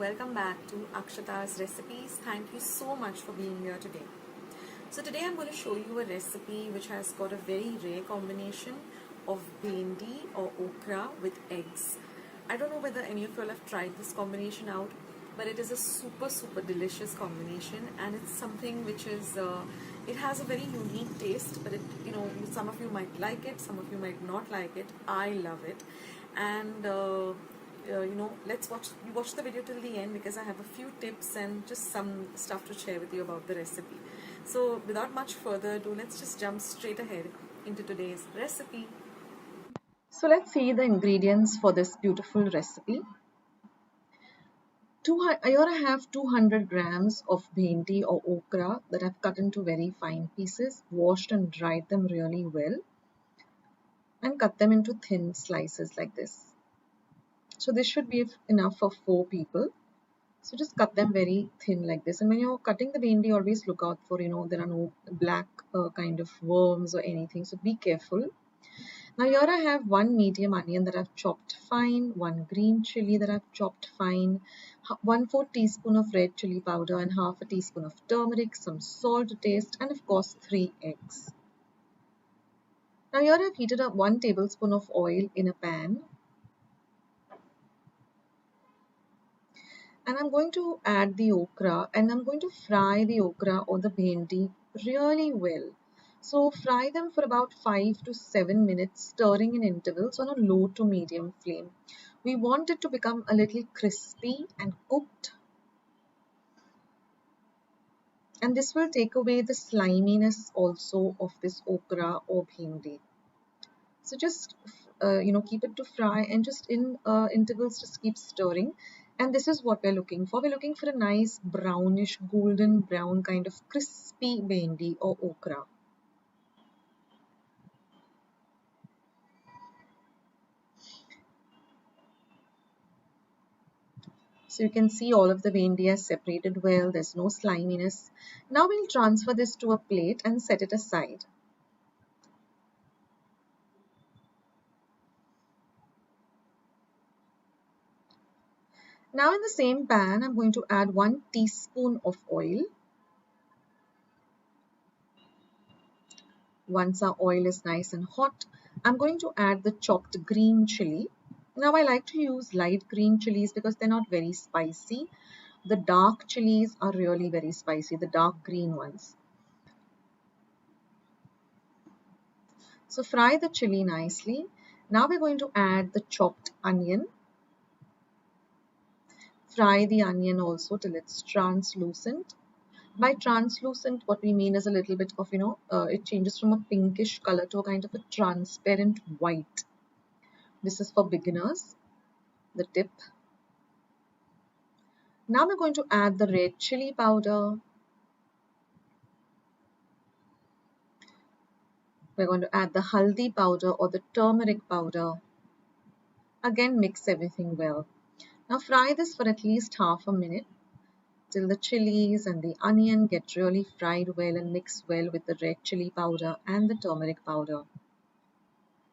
welcome back to Akshata's Recipes. Thank you so much for being here today. So today I'm going to show you a recipe which has got a very rare combination of bhendi or okra with eggs. I don't know whether any of you all have tried this combination out, but it is a super delicious combination, and it's something which is it has a very unique taste, but some of you might like it, some of you might not like it. I love it, and let's watch the video till the end, because I have a few tips and just some stuff to share with you about the recipe. So without much further ado, let's just jump straight ahead into today's recipe. So let's see the ingredients for this beautiful recipe. Here I have 200 grams of bhendi or okra that I've cut into very fine pieces, washed and dried them really well, and cut them into thin slices like this. So this should be enough for 4 people. So just cut them very thin like this. And when you're cutting the bhendi, always look out for, there are no black kind of worms or anything. So be careful. Now here I have 1 medium onion that I've chopped fine, 1 green chili that I've chopped fine, 1/4 teaspoon of red chili powder and half a teaspoon of turmeric, some salt to taste, and of course 3 eggs. Now here I've heated up 1 tablespoon of oil in a pan, and I'm going to add the okra, and I'm going to fry the okra or the bhendi really well. So fry them for about 5 to 7 minutes, stirring in intervals on a low to medium flame. We want it to become a little crispy and cooked. And this will take away the sliminess also of this okra or bhendi. So just, keep it to fry, and just in intervals, just keep stirring. And this is what we're looking for. We're looking for a nice brownish, golden brown kind of crispy bhendi or okra. So you can see all of the bhendi are separated well. There's no sliminess. Now we'll transfer this to a plate and set it aside. Now in the same pan, I'm going to add 1 teaspoon of oil. Once our oil is nice and hot, I'm going to add the chopped green chili. Now I like to use light green chilies because they're not very spicy. The dark chilies are really very spicy, the dark green ones. So fry the chili nicely. Now we're going to add the chopped onion. Fry the onion also till it's translucent. By translucent, what we mean is a little bit of, it changes from a pinkish color to a kind of a transparent white. This is for beginners, the tip. Now we're going to add the red chili powder. We're going to add the haldi powder or the turmeric powder. Again, mix everything well. Now fry this for at least half a minute till the chilies and the onion get really fried well and mix well with the red chili powder and the turmeric powder.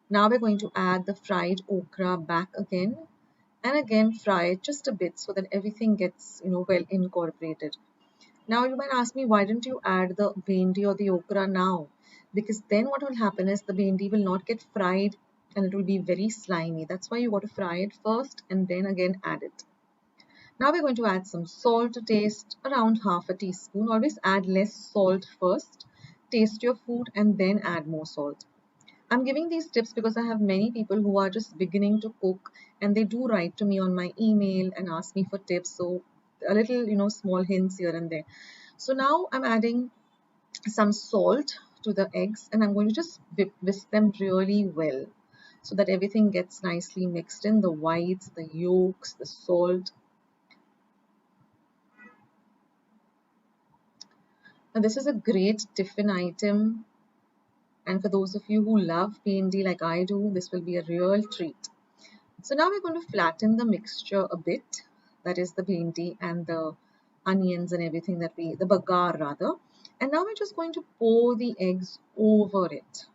Now we're going to add the fried okra back again, and again fry it just a bit so that everything gets well incorporated. Now you might ask me, why didn't you add the bhendi or the okra now? Because then what will happen is the bhendi will not get fried and it will be very slimy. That's why you got to fry it first and then again add it. Now we're going to add some salt to taste, around half a teaspoon. Always add less salt first. Taste your food and then add more salt. I'm giving these tips because I have many people who are just beginning to cook, and they do write to me on my email and ask me for tips. So a little, small hints here and there. So now I'm adding some salt to the eggs, and I'm going to just whisk them really well so that everything gets nicely mixed in, the whites, the yolks, the salt. Now this is a great tiffin item, and for those of you who love bhendi like I do, this will be a real treat. So now we're going to flatten the mixture a bit, that is the bhendi and the onions and everything the bagar rather. And now we're just going to pour the eggs over it.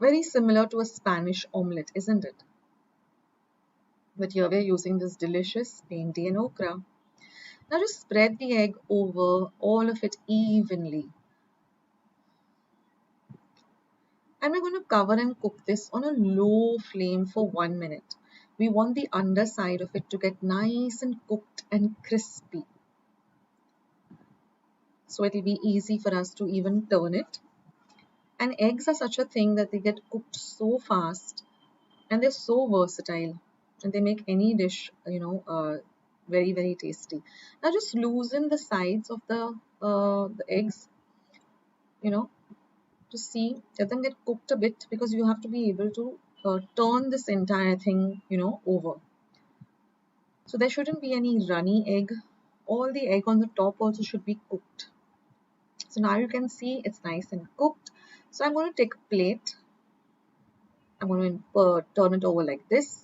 Very similar to a Spanish omelette, isn't it? But here we're using this delicious bhendi and okra. Now just spread the egg over all of it evenly. And we're going to cover and cook this on a low flame for 1 minute. We want the underside of it to get nice and cooked and crispy. So it'll be easy for us to even turn it. And eggs are such a thing that they get cooked so fast and they're so versatile and they make any dish, very, very tasty. Now just loosen the sides of the eggs, you know, to see, let them get cooked a bit because you have to be able to turn this entire thing, over. So there shouldn't be any runny egg. All the egg on the top also should be cooked. So now you can see it's nice and cooked. So I'm going to take a plate. I'm going to turn it over like this.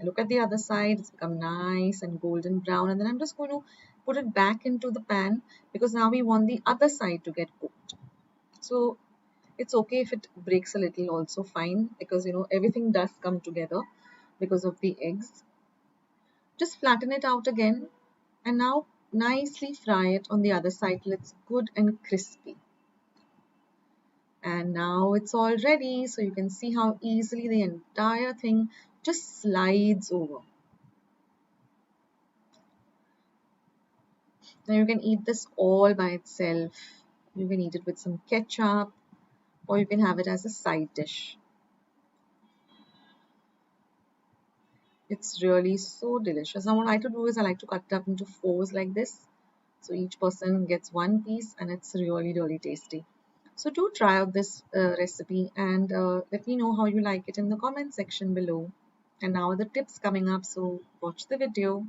Look at the other side. It's become nice and golden brown. And then I'm just going to put it back into the pan because now we want the other side to get cooked. So it's okay if it breaks a little, also fine, because everything does come together because of the eggs. Just flatten it out again and now nicely fry it on the other side till it's good and crispy. And now it's all ready, so you can see how easily the entire thing just slides over. Now you can eat this all by itself. You can eat it with some ketchup or you can have it as a side dish. It's really so delicious. Now what I like to do is I like to cut it up into fours like this. So each person gets one piece and it's really, really tasty. So do try out this recipe and let me know how you like it in the comment section below. And now the tips coming up, so watch the video.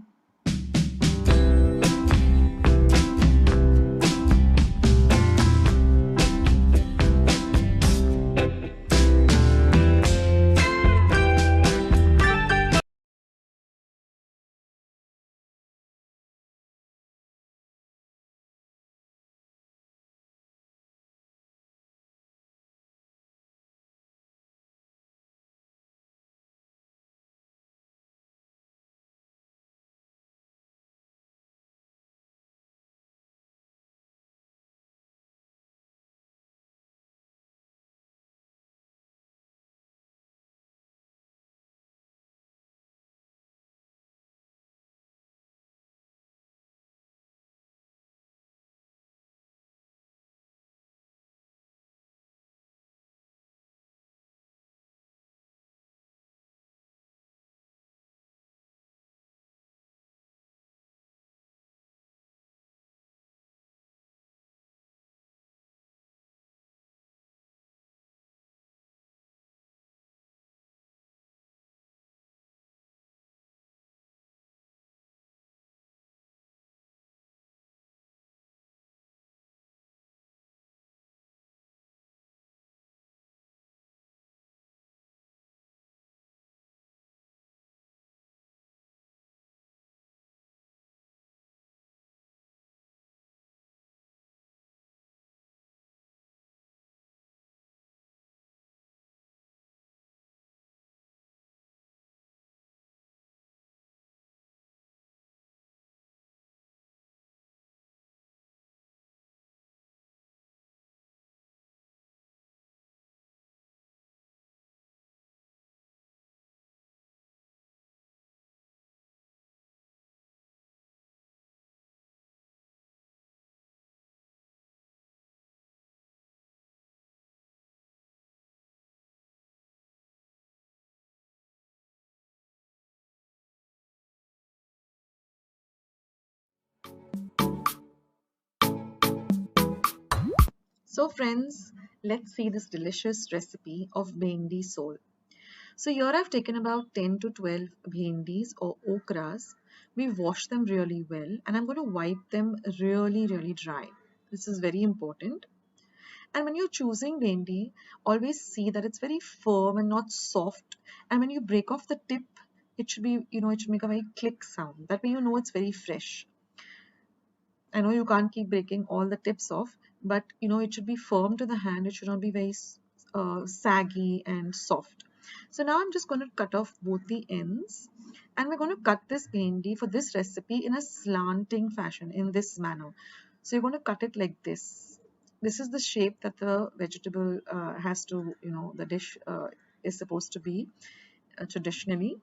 So friends, let's see this delicious recipe of bhendi sole. So here I've taken about 10 to 12 bhendis or okras. We wash them really well and I'm going to wipe them really, really dry. This is very important. And when you're choosing bhendi, always see that it's very firm and not soft. And when you break off the tip, it should be, it should make a very click sound. That way you know it's very fresh. I know you can't keep breaking all the tips off, but it should be firm to the hand. It should not be very saggy and soft. So now I'm just going to cut off both the ends, and we're going to cut this bhendi for this recipe in a slanting fashion, in this manner. So you're going to cut it like this. This is the shape that the vegetable has to, the dish is supposed to be traditionally.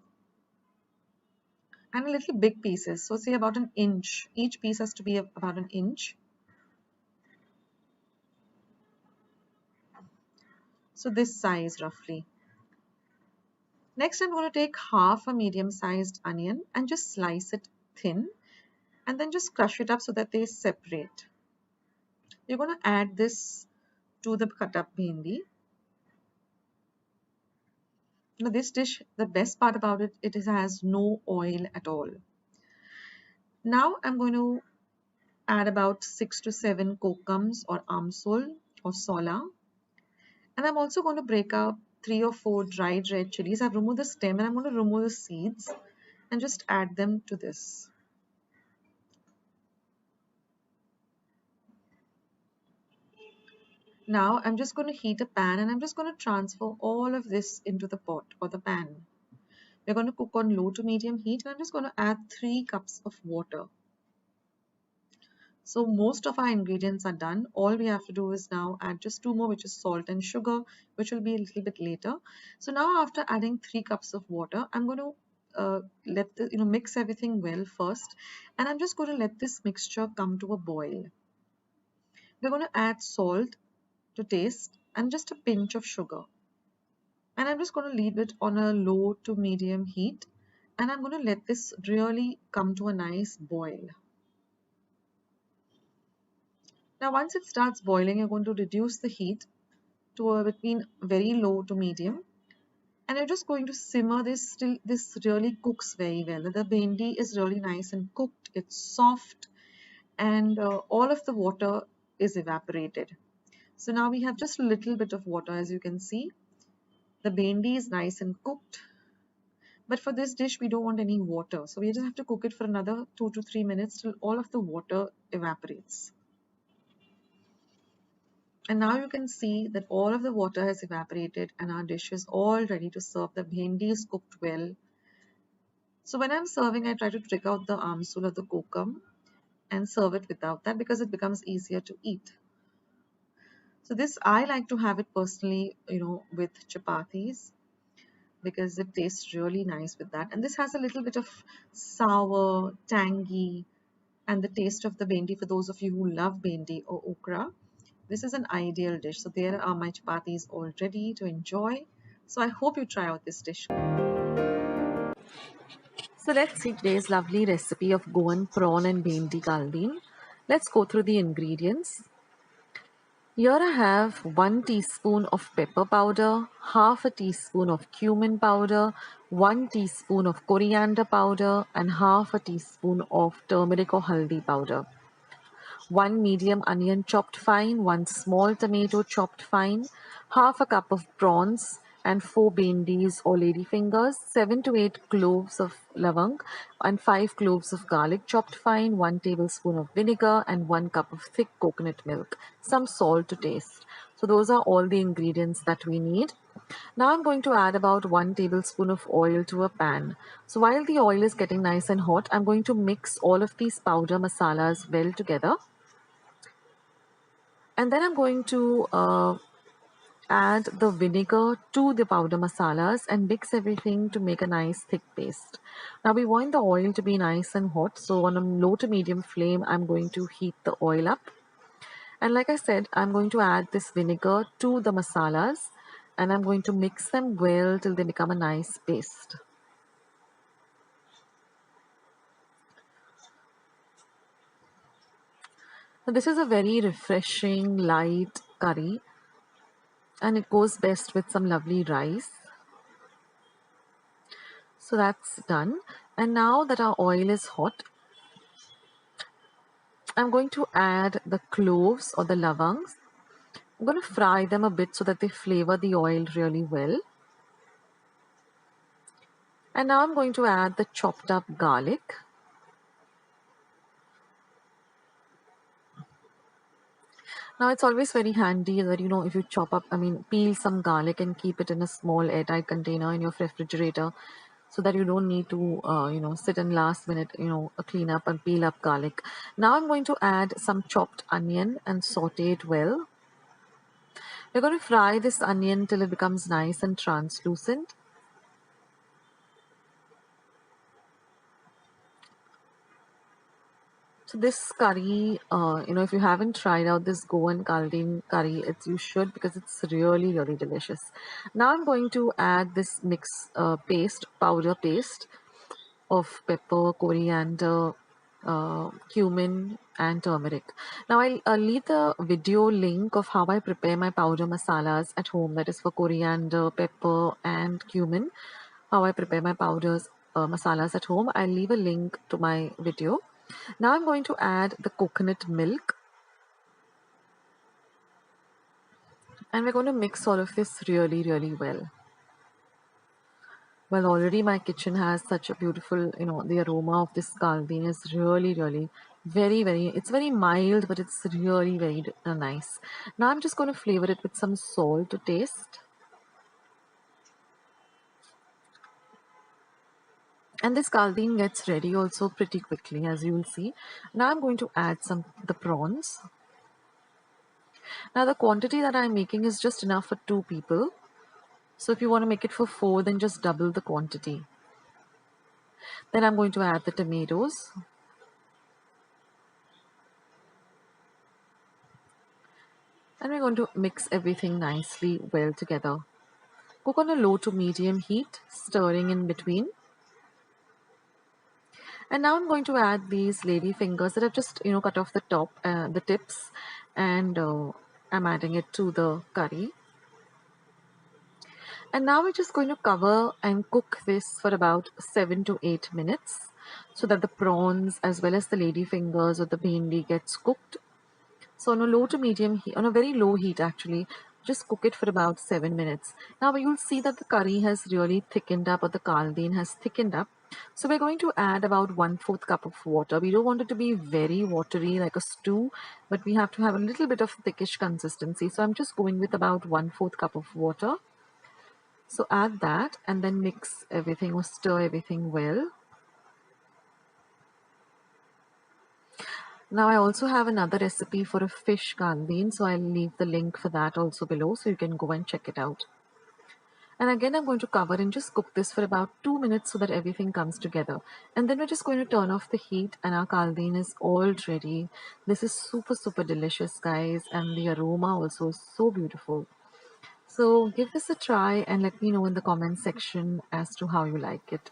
And a little big pieces, so say about an inch. Each piece has to be about an inch. So this size roughly. Next, I'm going to take half a medium-sized onion and just slice it thin, and then just crush it up so that they separate. You're going to add this to the cut up bhendi. Now this dish, the best part about it, it has no oil at all. Now I'm going to add about 6 to 7 kokums or amsul or sola. And I'm also going to break up 3 or 4 dried red chilies. I've removed the stem and I'm going to remove the seeds and just add them to this. Now I'm just going to heat a pan and I'm just going to transfer all of this into the pot or the pan. We're going to cook on low to medium heat, and I'm just going to add 3 cups of water. So most of our ingredients are done. All we have to do is now add just 2 more, which is salt and sugar, which will be a little bit later. So now after adding 3 cups of water, I'm going to mix everything well first, and I'm just going to let this mixture come to a boil. We're going to add salt to taste and just a pinch of sugar. And I'm just going to leave it on a low to medium heat, and I'm going to let this really come to a nice boil. Now once it starts boiling, you're going to reduce the heat to between very low to medium, and you're just going to simmer this till this really cooks very well. The bhendi is really nice and cooked, it's soft, and all of the water is evaporated. So now we have just a little bit of water, as you can see. The bhendi is nice and cooked, but for this dish we don't want any water, so we just have to cook it for another 2 to 3 minutes till all of the water evaporates. And now you can see that all of the water has evaporated and our dish is all ready to serve. The bhendi is cooked well. So when I'm serving, I try to take out the amsul or the kokum and serve it without that, because it becomes easier to eat. So this, I like to have it personally, with chapatis, because it tastes really nice with that. And this has a little bit of sour, tangy, and the taste of the bhendi for those of you who love bhendi or okra. This is an ideal dish. So there are my chapatis all ready to enjoy. So I hope you try out this dish. So let's see today's lovely recipe of Goan prawn and bhendi Caldine. Let's go through the ingredients. Here I have 1 teaspoon of pepper powder, half a teaspoon of cumin powder, 1 teaspoon of coriander powder, and half a teaspoon of turmeric or haldi powder. 1 medium onion chopped fine, 1 small tomato chopped fine, half a cup of prawns and 4 bhendis or ladyfingers, 7 to 8 cloves of lavang and 5 cloves of garlic chopped fine, 1 tablespoon of vinegar and 1 cup of thick coconut milk, some salt to taste. So those are all the ingredients that we need. Now I'm going to add about 1 tablespoon of oil to a pan. So while the oil is getting nice and hot, I'm going to mix all of these powder masalas well together. And then I'm going to add the vinegar to the powder masalas and mix everything to make a nice thick paste. Now we want the oil to be nice and hot, so on a low to medium flame I'm going to heat the oil up. And like I said, I'm going to add this vinegar to the masalas and I'm going to mix them well till they become a nice paste. So this is a very refreshing light curry, and it goes best with some lovely rice. So that's done. And now that our oil is hot, I'm going to add the cloves or the lavangs. I'm going to fry them a bit so that they flavor the oil really well. And now I'm going to add the chopped up garlic. Now it's always very handy that if you chop up, peel some garlic and keep it in a small airtight container in your refrigerator, so that you don't need to sit and last minute clean up and peel up garlic. Now I'm going to add some chopped onion and saute it well. We're going to fry this onion till it becomes nice and translucent. So this curry, if you haven't tried out this Goan Caldine curry, you should, because it's really, really delicious. Now I'm going to add this mix powder paste of pepper, coriander, cumin and turmeric. Now I'll leave the video link of how I prepare my powder masalas at home, that is for coriander, pepper and cumin. How I prepare my powders masalas at home. I'll leave a link to my video. Now I'm going to add the coconut milk, and we're going to mix all of this really, really well. Well, already my kitchen has such a beautiful, the aroma of this caldine is really, really it's very mild, but it's really very nice. Now I'm just going to flavor it with some salt to taste. And this caldine gets ready also pretty quickly, as you will see. Now I'm going to add the prawns. Now the quantity that I'm making is just enough for 2 people. So if you want to make it for 4, then just double the quantity. Then I'm going to add the tomatoes. And we're going to mix everything nicely well together. Cook on a low to medium heat, stirring in between. And now I'm going to add these lady fingers that I've just cut off the the tips, and I'm adding it to the curry. And now we're just going to cover and cook this for about 7 to 8 minutes, so that the prawns as well as the lady fingers or the bhendi gets cooked. So on a low to medium heat, on a very low heat actually, just cook it for about 7 minutes. Now you'll see that the curry has really thickened up, or the caldine has thickened up. So we're going to add about 1/4 cup of water. We don't want it to be very watery like a stew, but we have to have a little bit of thickish consistency. So I'm just going with about 1/4 cup of water. So add that and then mix everything or stir everything well. Now I also have another recipe for a fish caldine, so I'll leave the link for that also below, so you can go and check it out. And again, I'm going to cover and just cook this for about 2 minutes so that everything comes together. And then we're just going to turn off the heat, and our caldine is all ready. This is super, super delicious, guys, and the aroma also is so beautiful. So give this a try and let me know in the comment section as to how you like it.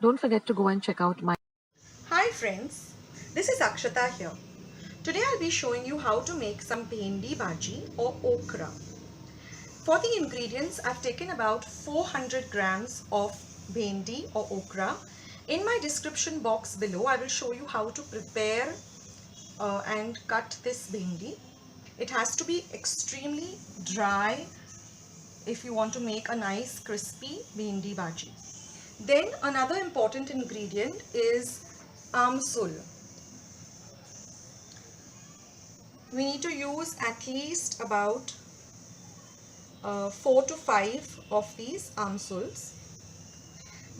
Don't forget to go and check out my... Hi friends, this is Akshata here. Today I'll be showing you how to make some bhendi bhaji or okra. For the ingredients, I've taken about 400 grams of bhendi or okra. In my description box below, I will show you how to prepare and cut this bhendi. It has to be extremely dry if you want to make a nice crispy bhendi bhaji. Then another important ingredient is amsul. We need to use at least about 4 to 5 of these amsuls.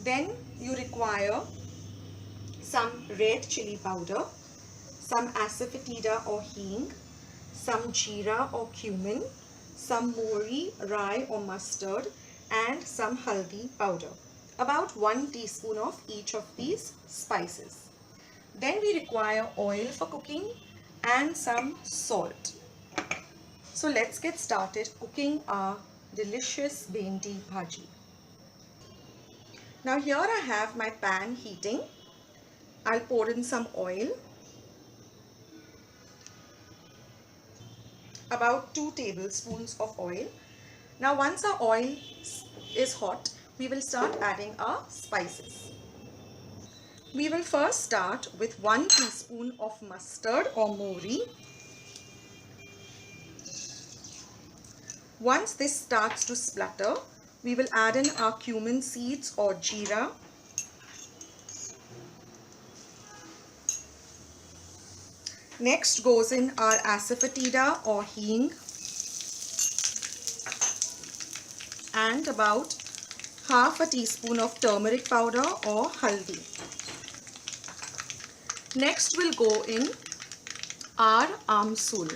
Then you require some red chili powder, some asafoetida or hing, some jeera or cumin, some mori, rye or mustard, and some haldi powder. About 1 teaspoon of each of these spices. Then we require oil for cooking and some salt. So let's get started cooking our delicious bhendi bhaji. Now here I have my pan heating. I'll pour in some oil. About 2 tablespoons of oil. Now once our oil is hot, we will start adding our spices. We will first start with 1 teaspoon of mustard or mori. Once this starts to splutter, we will add in our cumin seeds or jeera. Next goes in our asafoetida or hing and about half a teaspoon of turmeric powder or haldi. Next will go in our amsul.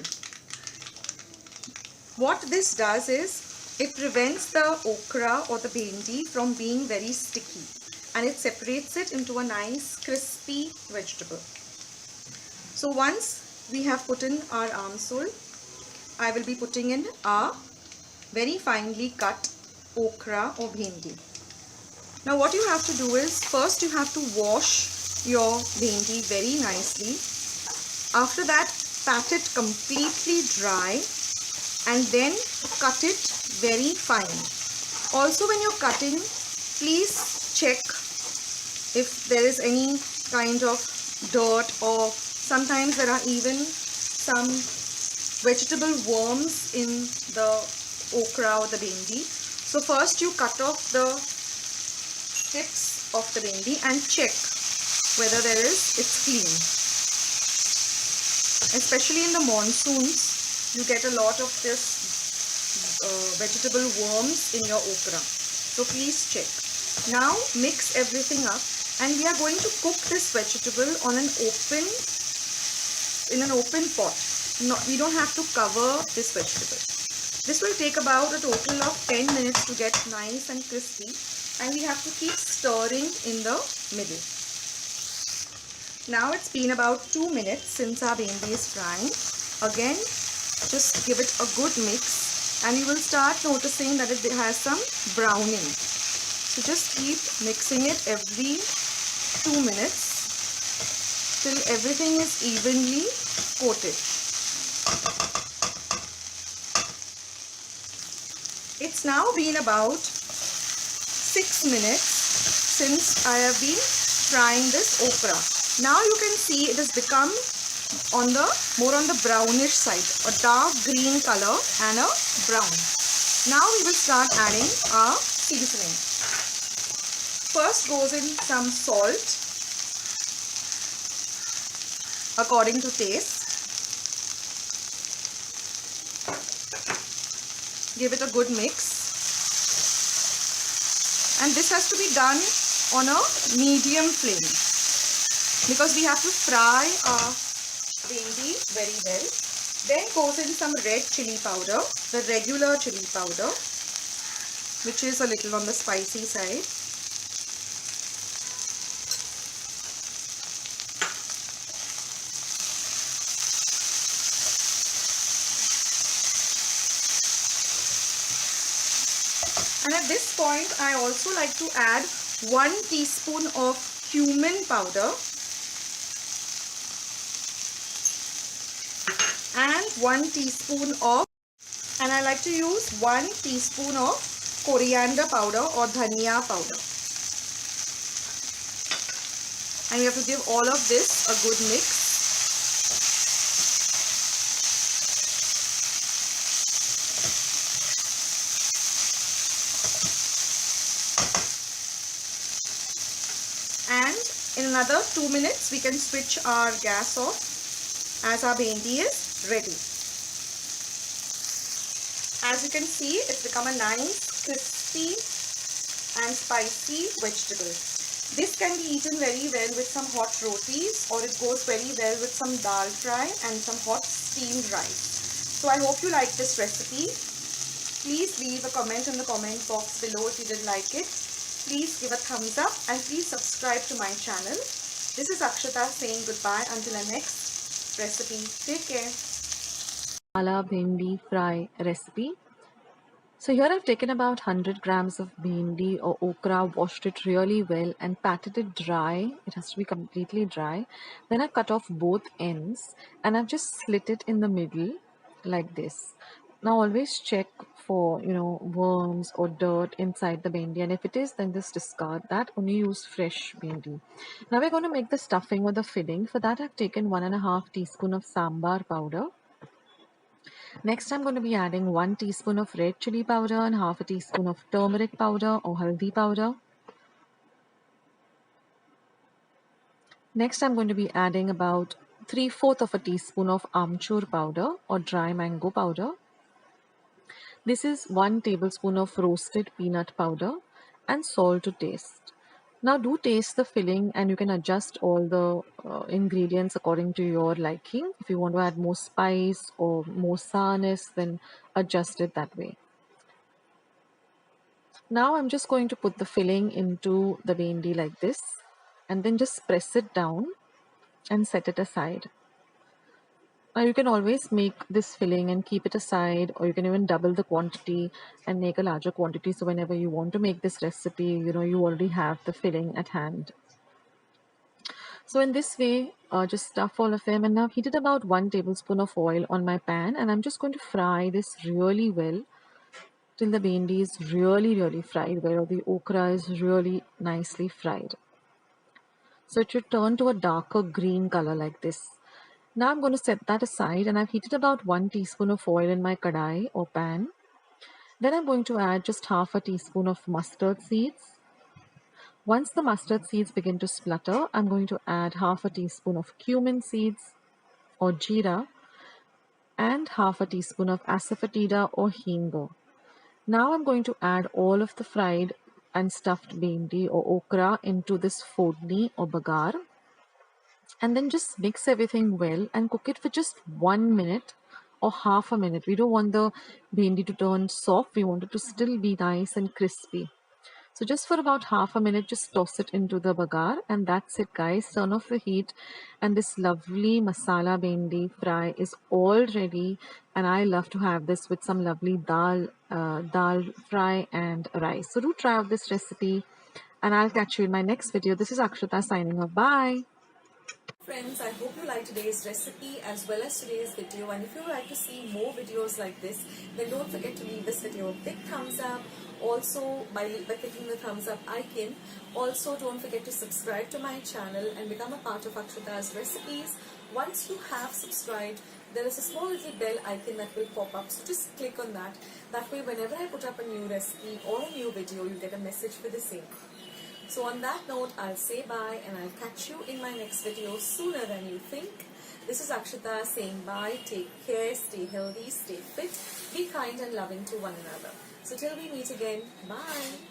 What this does is it prevents the okra or the bhendi from being very sticky, and it separates it into a nice crispy vegetable. So once we have put in our amsul, I will be putting in our very finely cut okra or bhendi. Now what you have to do is, first you have to wash your bhendi very nicely. After that, pat it completely dry and then cut it very fine. Also when you're cutting, please check if there is any kind of dirt, or sometimes there are even some vegetable worms in the okra or the bhendi. So first you cut off the tips of the bhendi and check whether it's clean. Especially in the monsoons, you get a lot of this vegetable worms in your okra. So please check. Now mix everything up, and we are going to cook this vegetable on in an open pot. No, we don't have to cover this vegetable. This will take about a total of 10 minutes to get nice and crispy, and we have to keep stirring in the middle. Now it's been about 2 minutes since our bhendi is frying. Again, just give it a good mix and you will start noticing that it has some browning. So just keep mixing it every 2 minutes till everything is evenly coated. It's now been about 6 minutes since I have been frying this okra. Now you can see it has become more on the brownish side, a dark green color and a brown. Now we will start adding our seasoning. First goes in some salt according to taste. Give it a good mix. And this has to be done on a medium flame, because we have to fry our bhendi very well. Then goes in some red chili powder, the regular chili powder, which is a little on the spicy side. And at this point, I also like to add 1 teaspoon of cumin powder and 1 teaspoon of, and I like to use 1 teaspoon of coriander powder or dhania powder. And we have to give all of this a good mix. And in another 2 minutes, we can switch our gas off as our bhendi is ready. As you can see, it's become a nice, crispy and spicy vegetable. This can be eaten very well with some hot rotis, or it goes very well with some dal fry and some hot steamed rice. So I hope you like this recipe. Please leave a comment in the comment box below if you did like it. Please give a thumbs up and please subscribe to my channel. This is Akshata saying goodbye until our next recipe. Take care. Masala bhendi fry recipe. So here I've taken about 100 grams of bhendi or okra, washed it really well and patted it dry. It has to be completely dry. Then I've cut off both ends and I've just slit it in the middle like this. Now always check for worms or dirt inside the bhendi, and if it is, then just discard that. Only use fresh bhendi. Now we're going to make the stuffing or the filling. For that I've taken 1.5 teaspoon of sambar powder. Next, I'm going to be adding 1 teaspoon of red chili powder and half a teaspoon of turmeric powder or haldi powder. Next, I'm going to be adding about 3/4 of a teaspoon of amchur powder or dry mango powder. This is 1 tablespoon of roasted peanut powder and salt to taste. Now do taste the filling and you can adjust all the ingredients according to your liking. If you want to add more spice or more sourness, then adjust it that way. Now I'm just going to put the filling into the bhendi like this and then just press it down and set it aside. Now you can always make this filling and keep it aside, or you can even double the quantity and make a larger quantity. So whenever you want to make this recipe, you already have the filling at hand. So in this way, just stuff all of them, and now heated about 1 tablespoon of oil on my pan, and I'm just going to fry this really well till the bhendi is really fried well, or the okra is really nicely fried. So it should turn to a darker green color like this. Now I'm going to set that aside, and I've heated about 1 teaspoon of oil in my kadai or pan. Then I'm going to add just half a teaspoon of mustard seeds. Once the mustard seeds begin to splutter, I'm going to add half a teaspoon of cumin seeds or jeera and half a teaspoon of asafoetida or hing. Now I'm going to add all of the fried and stuffed bhendi or okra into this fodni or bagar. And then just mix everything well and cook it for just 1 minute or half a minute. We don't want the bhendi to turn soft. We want it to still be nice and crispy. So just for about half a minute, just toss it into the bagar, and that's it, guys. Turn off the heat, and this lovely masala bhendi fry is all ready. And I love to have this with some lovely dal fry and rice. So do try out this recipe, and I'll catch you in my next video. This is Akshata signing off. Bye. Friends, I hope you liked today's recipe as well as today's video, and if you would like to see more videos like this, then don't forget to leave this video a big thumbs up. Also, by clicking the thumbs up icon. Also, don't forget to subscribe to my channel and become a part of Akshata's recipes. Once you have subscribed, there is a small little bell icon that will pop up, so just click on that. That way, whenever I put up a new recipe or a new video, you'll get a message for the same. So on that note, I'll say bye, and I'll catch you in my next video sooner than you think. This is Akshata saying bye. Take care, stay healthy, stay fit, be kind and loving to one another. So till we meet again, bye.